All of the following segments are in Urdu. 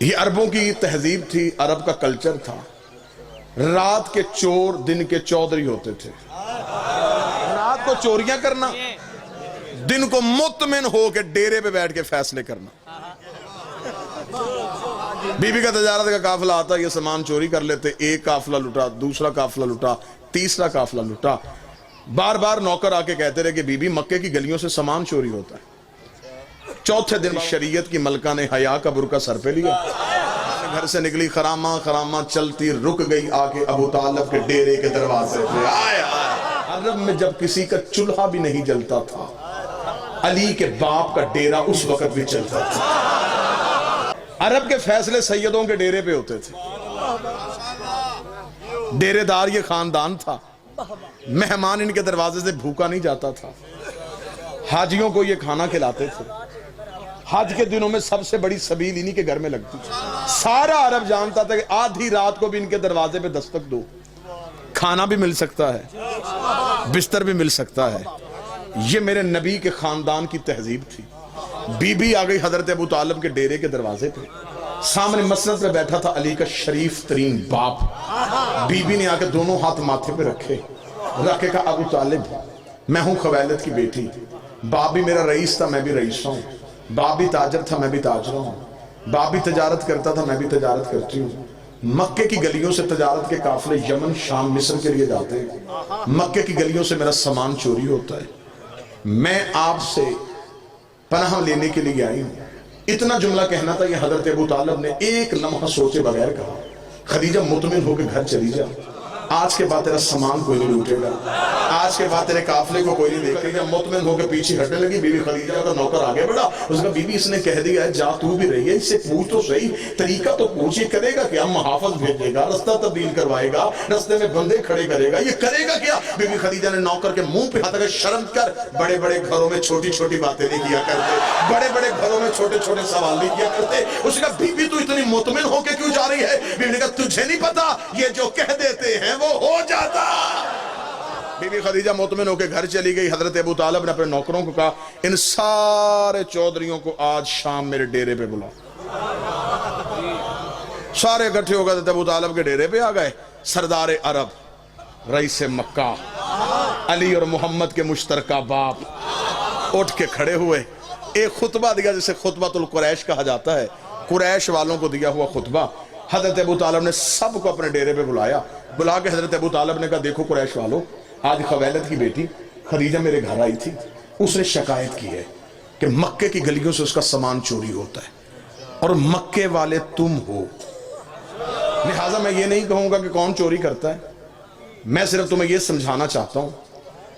یہ عربوں کی تہذیب تھی، عرب کا کلچر تھا۔ رات کے چور دن کے چودھری ہوتے تھے۔ رات کو چوریاں کرنا، دن کو مطمئن ہو کے ڈیرے پہ بیٹھ کے فیصلے کرنا۔ بی بی کا تجارت کا قافلہ آتا، یہ سامان چوری کر لیتے، ایک قافلہ لٹا، دوسرا قافلہ لٹا، تیسرا قافلہ لٹا۔ بار بار نوکر آ کے کہتے رہے کہ بی بی مکے کی گلیوں سے سامان چوری ہوتا ہے۔ چوتھے دن شریعت کی ملکہ نے حیا کا برقع سر پہ لیا، گھر سے نکلی، خرامہ خرامہ چلتی رک گئی آ کے ابو طالب کے ڈیرے کے دروازے پہ۔ عرب میں جب کسی کا چولہا بھی نہیں جلتا تھا، علی کے باپ کا ڈیرا اس وقت بھی چلتا تھا۔ عرب کے فیصلے سیدوں کے ڈیرے پہ ہوتے تھے۔ ڈیرے دار یہ خاندان تھا، مہمان ان کے دروازے سے بھوکا نہیں جاتا تھا۔ حاجیوں کو یہ کھانا کھلاتے تھے۔ حج کے دنوں میں سب سے بڑی سبیل انہی کے گھر میں لگتی تھی۔ سارا عرب جانتا تھا کہ آدھی رات کو بھی ان کے دروازے پہ دستک دو، کھانا بھی مل سکتا ہے، بستر بھی مل سکتا ہے۔ یہ میرے نبی کے خاندان کی تہذیب تھی۔ بی بی آ گئی حضرت ابو طالب کے ڈیرے کے دروازے پہ، سامنے مسند پہ بیٹھا تھا علی کا شریف ترین باپ۔ بی بی نے آ کے دونوں ہاتھ ماتھے پہ رکھے، رکھ کے کہا ابو طالب میں ہوں خویلد کی بیٹی، باپ بھی میرا رئیس تھا، میں بھی رئیس ہوں، باپ بھی تاجر تھا، میں بھی تاجر ہوں، باپ بھی تجارت کرتا تھا، میں بھی تجارت کرتی ہوں۔ مکے کی گلیوں سے تجارت کے قافلے یمن شام مصر کے لیے جاتے ہیں، مکے کی گلیوں سے میرا سامان چوری ہوتا ہے، میں آپ سے پناہ لینے کے لیے آئی ہوں۔ اتنا جملہ کہنا تھا، یہ حضرت ابو طالب نے ایک لمحہ سوچے بغیر کہا، خدیجہ مطمئن ہو کے گھر چلی جا، آج کے بعد تیرا سامان کوئی نہیں لوٹے گا، آج کے بعد تیرے قافلے کو کوئی نہیں دیکھے گا۔ مطمئن ہو کے پیچھے ہٹنے لگی۔ بی بی خدیجہ کا نوکر آگے بڑھا، اس کا بی بی اس نے کہہ دیا ہے جا تو بھی رہی ہے، اس سے پوچھ تو صحیح، طریقہ تو پوچھ، یہ کرے گا کیا؟ محافظ بھیجے گا، رستہ تبدیل کروائے گا، رستے میں بندے کھڑے کرے گا، یہ کرے گا کیا؟ بی بی خدیجہ نے نوکر کے منہ پہ ہاتھ رکھا، شرم کر، بڑے بڑے گھروں میں چھوٹی چھوٹی باتیں نہیں کیا کرتے، بڑے بڑے گھروں میں چھوٹے چھوٹے سوال نہیں کیا کرتے۔ اس نے کہا بی بی تو اتنی مطمئن ہو کے کیوں جا رہی ہے؟ بی بی نے کہا تجھے نہیں پتا، یہ جو کہہ دیتے ہیں وہ ہو جاتا۔ بی بی خدیجہ مطمئن ہو کے گھر چلی گئی۔ حضرت ابو طالب نے اپنے نوکروں کو کہا ان سارے چودھریوں کو آج شام میرے ڈیرے پہ بلا۔ سارے اکٹھے ہو گئے، حضرت ابو طالب کے ڈیرے پہ آ گئے۔ سردار عرب، رئیس مکہ، علی اور محمد کے مشترکہ باپ اٹھ کے کھڑے ہوئے، ایک خطبہ دیا جسے خطبۃ القریش کہا جاتا ہے، قریش والوں کو دیا ہوا خطبہ۔ حضرت ابو طالب نے سب کو اپنے ڈیرے پہ بلایا، بلا کے حضرت ابو طالب نے کہا دیکھو قریش والوں، آج خویلد کی بیٹی خدیجہ میرے گھر آئی تھی، اس نے شکایت کی ہے کہ مکے کی گلیوں سے اس کا سامان چوری ہوتا ہے اور مکے والے تم ہو، لہٰذا میں یہ نہیں کہوں گا کہ کون چوری کرتا ہے، میں صرف تمہیں یہ سمجھانا چاہتا ہوں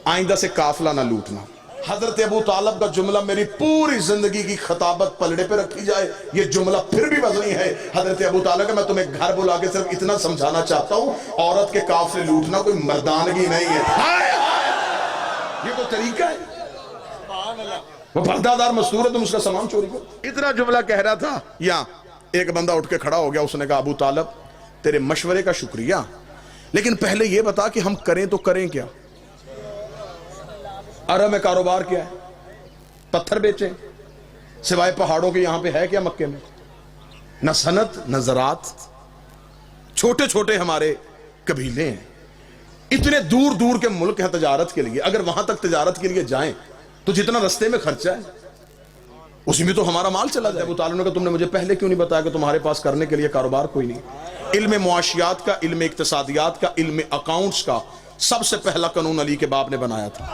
آئندہ سے قافلہ نہ لوٹنا۔ حضرت ابو طالب کا جملہ میری پوری زندگی کی خطابت پلڑے پہ رکھی جائے، یہ جملہ پھر بھی وزنی ہے۔ حضرت ابو طالب کہ میں تمہیں گھر بلا کے صرف اتنا سمجھانا چاہتا ہوں، عورت کے قافلے لوٹنا کوئی مردانگی نہیں ہے، یہ کوئی طریقہ ہے؟ وہ پردہ دار مستور ہے، تم اس کا سامان چوری کرو۔ اتنا جملہ کہہ رہا تھا، یا ایک بندہ اٹھ کے کھڑا ہو گیا، اس نے کہا ابو طالب تیرے مشورے کا شکریہ، لیکن پہلے یہ بتا کہ ہم کریں تو کریں کیا؟ عرب میں کاروبار کیا ہے؟ پتھر بیچیں؟ سوائے پہاڑوں کے یہاں پہ ہے کیا مکے میں؟ نہ صنعت نہ زراعت، چھوٹے چھوٹے ہمارے قبیلے ہیں، اتنے دور دور کے ملک ہیں تجارت کے لیے، اگر وہاں تک تجارت کے لیے جائیں تو جتنا رستے میں خرچہ ہے اسی میں تو ہمارا مال چلا جائے۔ ابو طالب نے کہا تم نے مجھے پہلے کیوں نہیں بتایا کہ تمہارے پاس کرنے کے لیے کاروبار کوئی نہیں؟ علم معاشیات کا، علم اقتصادیات کا، علم اکاؤنٹس کا سب سے پہلا قانون علی کے باپ نے بنایا تھا۔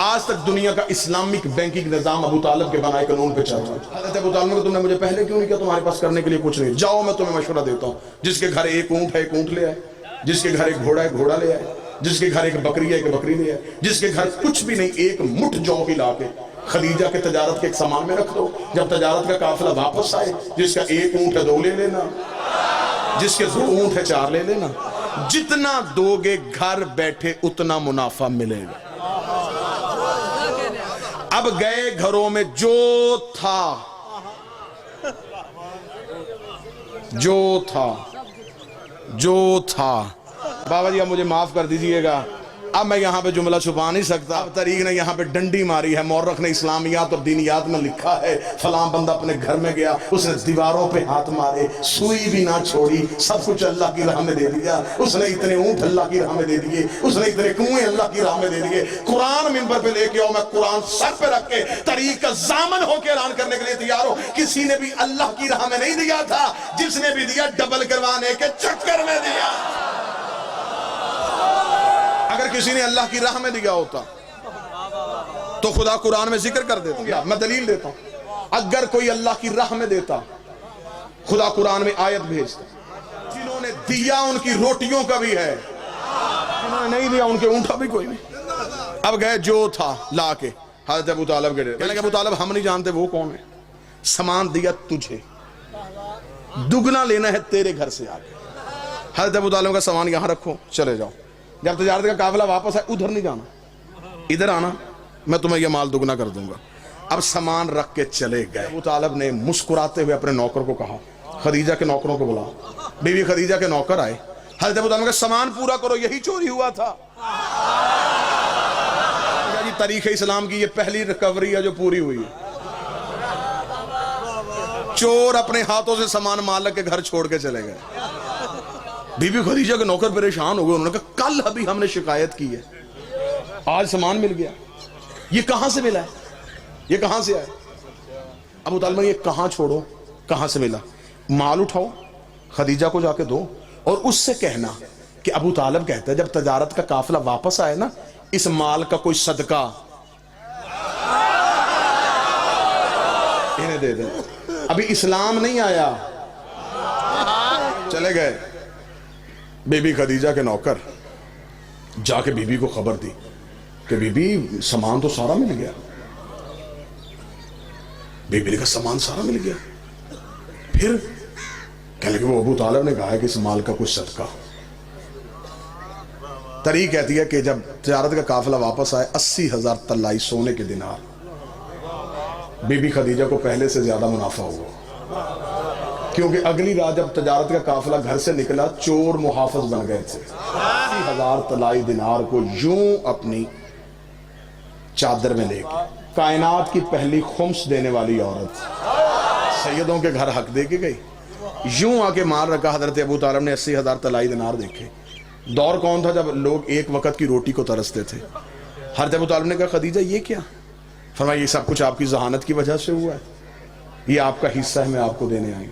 آج تک دنیا کا اسلامک بینکنگ نظام ابو طالب کے بنائے قانون پہ چل رہا ہے۔ حضرت ابو طالب نے کہا تم نے مجھے پہلے کیوں نہیں کیا؟ تمہارے پاس کرنے کے لیے کچھ نہیں، جاؤ میں تمہیں مشورہ دیتا ہوں، جس کے گھر ایک اونٹ ہے ایک اونٹ لے آئے، جس کے گھر ایک گھوڑا ہے گھوڑا لے آئے، جس کے گھر ایک بکری ہے ایک بکری لے آئے، جس کے گھر کچھ بھی نہیں ایک مٹھ جو ہی لا کے خدیجہ کے تجارت کے ایک سامان میں رکھ دو، جب تجارت کا قافلہ واپس آئے جس کا ایک اونٹ ہے 2 لے لینا، جس کے 2 اونٹ ہے 4 لے لینا، جتنا دو گے گھر بیٹھے اتنا منافع ملے گا۔ اب گئے گھروں میں جو تھا بابا جی اب مجھے معاف کر دیجئے گا، اب میں یہاں پہ جملہ چھپا نہیں سکتا. اب طریق نے یہاں پہ ڈنڈی ماری ہے, مورخ نے اسلامیات اور دینیات میں لکھا ہے فلاں بندہ اپنے گھر میں گیا, اس نے دیواروں پہ ہاتھ مارے, سوئی بھی نہ چھوڑی, سب کچھ اللہ کی راہ میں دے دیا, اس نے اتنے اونٹ اللہ کی راہ میں دے دیے, اس نے اتنے کنویں اللہ کی راہ میں دے دیے. قرآن منبر پہ لے کے آؤ, میں قرآن سر پہ رکھ کے طریق کا ضامن ہو کے اعلان کرنے کے لیے تیار ہوں. کسی نے بھی اللہ کی راہ میں نہیں دیا تھا, جس نے بھی دیا ڈبل کروانے کے چکر میں دیا. اگر کسی نے اللہ کی راہ میں دیا ہوتا تو خدا قرآن میں ذکر کر دیتا. میں دلیل دیتا ہوں, اگر کوئی اللہ کی راہ میں دیتا خدا قرآن میں آیت بھیجتا. جنہوں نے دیا ان کی روٹیوں کا بھی ہے, جنہوں نے نہیں دیا ان کے اونٹا بھی کوئی نہیں. اب گئے جو تھا لا کے حضرت ابو طالب کے ڈیرے. کہنے کہ ابو طالب ہم نہیں جانتے وہ کون ہے, سامان دیا تجھے, دگنا لینا ہے تیرے گھر سے آگے. حضرت ابو طالب کا سامان یہاں رکھو, چلے جاؤ. جب تجارت کا قافلہ واپس آئے, ادھر نہیں جانا, ادھر آنا, میں تمہیں یہ مال دگنا کر دوں گا. اب سامان رکھ کے چلے گئے. ابو طالب نے مسکراتے ہوئے اپنے نوکر کو کہا, خدیجہ کے نوکروں کو بلا. بیوی خدیجہ کے نوکر آئے, حضرت ابو طالب کا سامان پورا کرو, یہی چوری ہوا تھا. جی تاریخ اسلام کی یہ پہلی ریکوری ہے جو پوری ہوئی ہے. چور اپنے ہاتھوں سے سامان مالک کے گھر چھوڑ کے چلے گئے. بی بی خدیجہ کے نوکر پریشان ہو گئے, انہوں نے کہا کل ابھی ہم نے شکایت کی ہے, آج سامان مل گیا, یہ کہاں سے ملا ہے, یہ کہاں سے آئے؟ ابو طالب نے یہ کہاں چھوڑو, کہاں سے ملا, مال اٹھاؤ خدیجہ کو جا کے دو, اور اس سے کہنا کہ ابو طالب کہتا ہے جب تجارت کا قافلہ واپس آئے نا, اس مال کا کوئی صدقہ انہیں دے دیں. ابھی اسلام نہیں آیا. چلے گئے. بی بی خدیجہ کے نوکر جا کے بی بی کو خبر دی کہ بی بی سامان تو سارا مل گیا. بی بی نے کہا سامان سارا مل گیا, پھر کہنے کہ وہ ابو طالب نے کہا ہے کہ اس مال کا کچھ صدقہ. طریق کہتی ہے کہ جب تجارت کا قافلہ واپس آئے 80,000 طلائی سونے کے دینار, بی بی خدیجہ کو پہلے سے زیادہ منافع ہوا, کیونکہ اگلی رات جب تجارت کا قافلہ گھر سے نکلا چور محافظ بن گئے تھے. 80,000 طلائی دینار کو یوں اپنی چادر میں لے کے, کائنات کی پہلی خمس دینے والی عورت سیدوں کے گھر حق دے کے گئی, یوں آ کے مار رکھا. حضرت ابو طالب نے 80,000 طلائی دینار دیکھے. دور کون تھا جب لوگ ایک وقت کی روٹی کو ترستے تھے. حضرت ابو طالب نے کہا خدیجہ یہ کیا؟ فرمایا یہ سب کچھ آپ کی ذہانت کی وجہ سے ہوا ہے, یہ آپ کا حصہ ہے, میں آپ کو دینے آئی.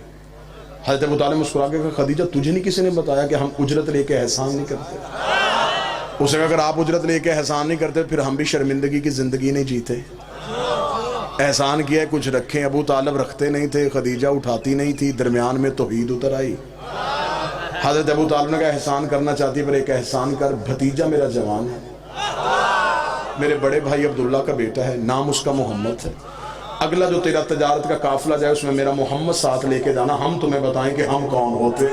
حضرت ابو طالب مسکرا کے کہا خدیجہ تجھے نہیں کسی نے بتایا کہ ہم اجرت لے کے احسان نہیں کرتے؟ اسے کہا اگر آپ اجرت لے کے احسان نہیں کرتے پھر ہم بھی شرمندگی کی زندگی نہیں جیتے. احسان کیا ہے کچھ رکھیں. ابو طالب رکھتے نہیں تھے, خدیجہ اٹھاتی نہیں تھی, درمیان میں توحید اتر آئی. حضرت ابو طالب نے کہا احسان کرنا چاہتی ہے پر ایک احسان کر, بھتیجا میرا جوان ہے, میرے بڑے بھائی عبداللہ کا بیٹا ہے, نام اس کا محمد ہے, اگلا جو تیرا تجارت کا قافلہ جائے اس میں میرا محمد ساتھ لے کے جانا, ہم تمہیں بتائیں کہ ہم کون ہوتے.